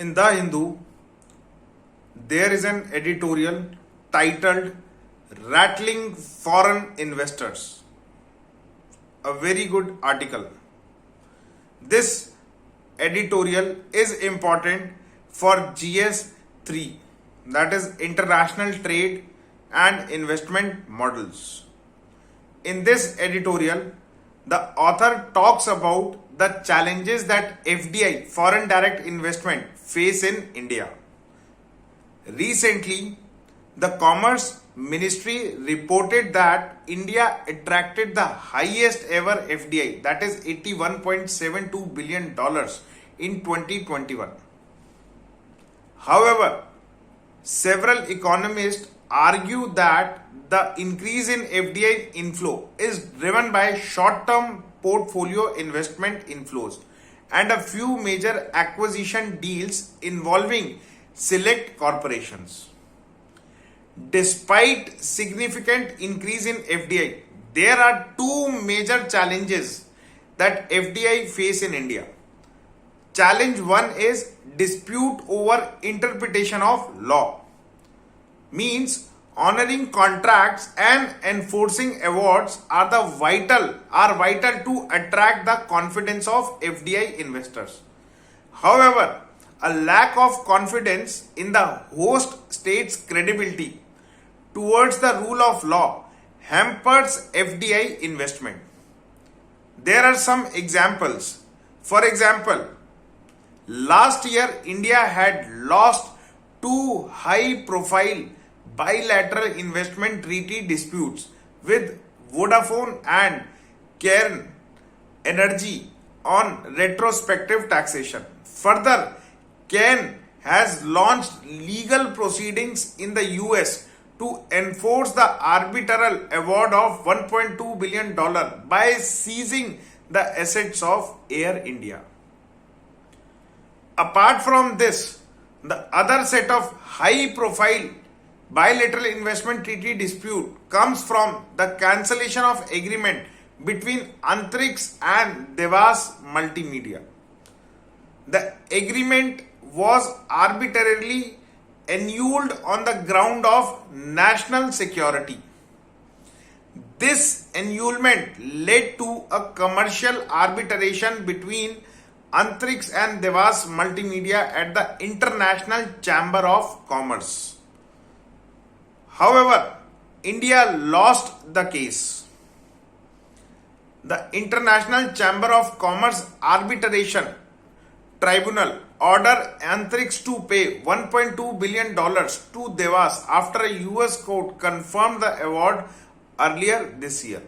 In The Hindu, there is an editorial titled Rattling Foreign Investors. A very good article. This editorial is important for GS3, that is International Trade and Investment Models. In this editorial, the author talks about the challenges that FDI, foreign direct investment, face in India. Recently, the Commerce Ministry reported that India attracted the highest ever FDI, that is $81.72 billion in 2021. However, several economists argue that the increase in FDI inflow is driven by short-term portfolio investment inflows and a few major acquisition deals involving select corporations. Despite significant increase in FDI, there are two major challenges that FDI face in India. Challenge one is dispute over interpretation of law. Means honoring contracts and enforcing awards are vital to attract the confidence of FDI investors. However, a lack of confidence in the host state's credibility towards the rule of law hampers FDI investment. There are some examples. For example, last year India had lost two high-profile bilateral investment treaty disputes with Vodafone and Cairn Energy on retrospective taxation. Further, Cairn has launched legal proceedings in the US to enforce the arbitral award of $1.2 billion by seizing the assets of Air India. Apart from this, the other set of high-profile bilateral investment treaty dispute comes from the cancellation of agreement between Antrix and Devas Multimedia. The agreement was arbitrarily annulled on the ground of national security. This annulment led to a commercial arbitration between Antrix and Devas Multimedia at the International Chamber of Commerce. However, India lost the case. The International Chamber of Commerce Arbitration Tribunal ordered Antrix to pay $1.2 billion to Devas after a US court confirmed the award earlier this year.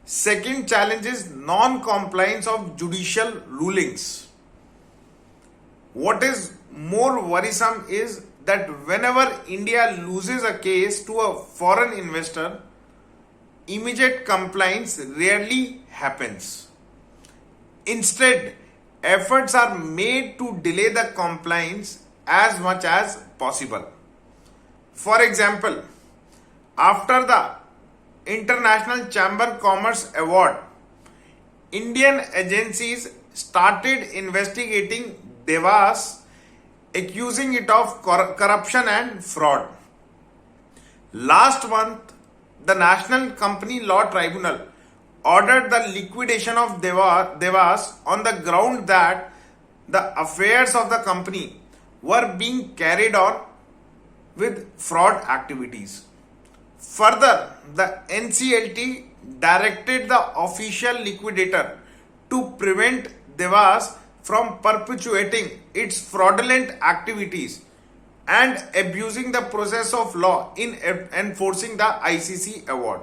Second challenge is non-compliance of judicial rulings. What is more worrisome is that whenever India loses a case to a foreign investor, immediate compliance rarely happens. Instead, efforts are made to delay the compliance as much as possible. For example, after the International Chamber Commerce Award, Indian agencies started investigating Devas, accusing it of corruption and fraud. Last month, the National Company Law Tribunal ordered the liquidation of Devas on the ground that the affairs of the company were being carried on with fraud activities. Further, the NCLT directed the official liquidator to prevent Devas from perpetuating its fraudulent activities and abusing the process of law in enforcing the ICC award.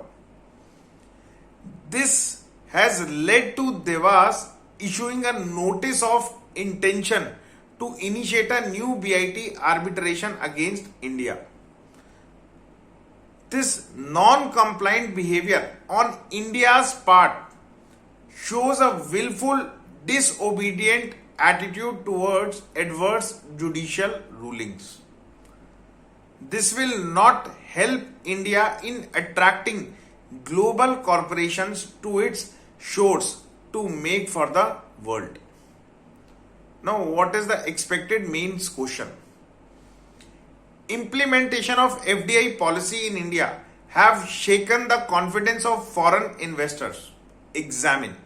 This has led to Devas issuing a notice of intention to initiate a new BIT arbitration against India. This non-compliant behavior on India's part shows a willful, disobedient attitude towards adverse judicial rulings. This will not help India in attracting global corporations to its shores to make for the world. Now, what is the expected mains question? Implementation of FDI policy in India have shaken the confidence of foreign investors. Examine.